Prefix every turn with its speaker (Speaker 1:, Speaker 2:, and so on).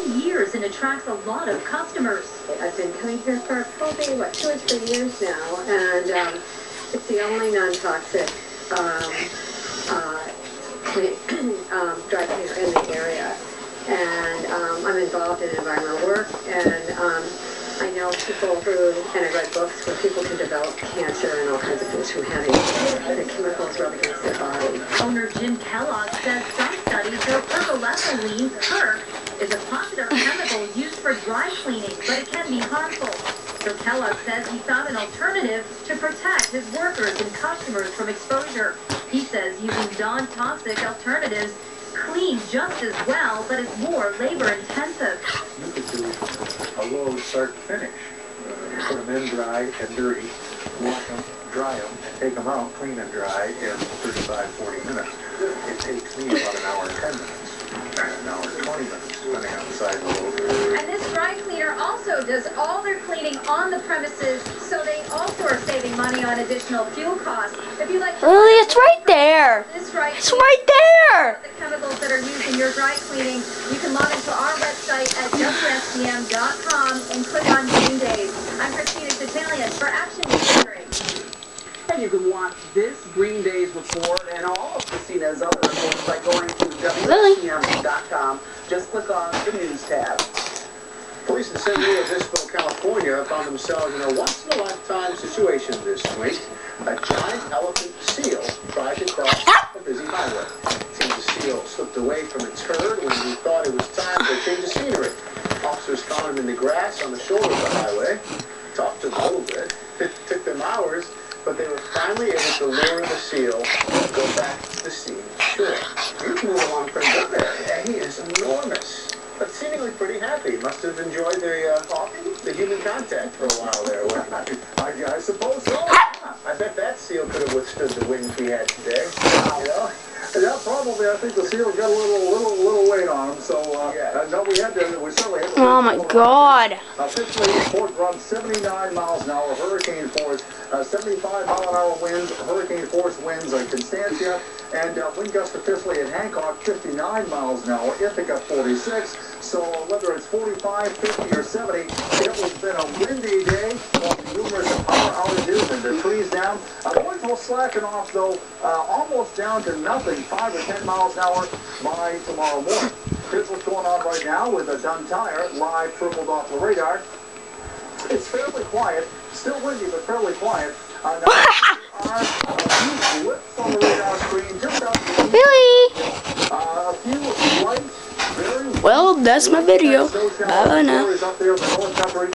Speaker 1: 10 years and attracts a lot of customers.
Speaker 2: I've been coming here for probably, 2 or 3 years now, and it's the only non-toxic dry cleaner in the area. And I'm involved in environmental work, and I know people and I read books where people can develop cancer and all kinds of things from having the chemicals rub against their body.
Speaker 1: Owner Jim Kellogg says some studies show percolaethyline, PERC, is a popular chemical used for dry cleaning, but it can be harmful. So Kellogg says he found an alternative to protect his workers and customers from exposure. He says using non-toxic alternatives clean just as well, but is more labor-intensive.
Speaker 3: You could do a load start to finish. Put them in dry and dirty, wash them, dry them, and take them out, clean and dry in 35-40 minutes. It takes me about an hour and 10 minutes, and an hour and 20 minutes, depending on the size of the load.
Speaker 4: And this dry cleaner also does all their cleaning on the premises, so they also are saving money on additional fuel costs. If you like,
Speaker 5: Lily, it's right there.
Speaker 4: This dry
Speaker 5: It's right there.
Speaker 4: the chemicals that are used in your dry cleaning, you can log into our website at WSDM.com and click on Green Days. I'm Christina Italian for Action News 3.
Speaker 6: And you can watch this Green Days report and all of Christina's other reports by going to WSDM.com. Just click on the News tab.
Speaker 3: Police in San Luis Obispo, California found themselves in a once-in-a-lifetime situation this week. A giant elephant seal tried to cross a busy highway. It seems the seal slipped away from its herd when he thought it was time for a change of scenery. Officers found him in the grass on the shoulder of the highway. Talked to him a little bit. It took them hours, but they were finally able to lure the seal and go back to the scene shore. You can move along pretty good there. Yeah, he is enormous, but seemingly pretty happy. Must have enjoyed the human contact for a while there. I suppose so. I bet that seal could have withstood the winds we had today. You know?
Speaker 7: Yeah, probably. I think the seal got a little weight on him. So no, we certainly had to.
Speaker 5: Oh my God.
Speaker 7: Officially, Fort runs 79 miles an hour, hurricane force, 75 mile an hour winds, hurricane force winds at Constancia, and wind gust officially at Hancock 59 miles an hour, Ithaca 46. So whether it's 45, 50, or 70, it has been a windy day, numerous power outages and the trees down. The winds will slacken off though, almost down to nothing, 5 or 10 miles an hour by tomorrow morning. Here's what's going on right now with a Dunn Tire live triple Doppler radar. It's fairly quiet, still windy but fairly quiet. Now, there are a few blips on the radar screen just out to the east.
Speaker 5: Really?
Speaker 7: A few light, very
Speaker 5: Well, that's my video.
Speaker 7: snow
Speaker 5: Bye now.
Speaker 7: showers up there in the north country.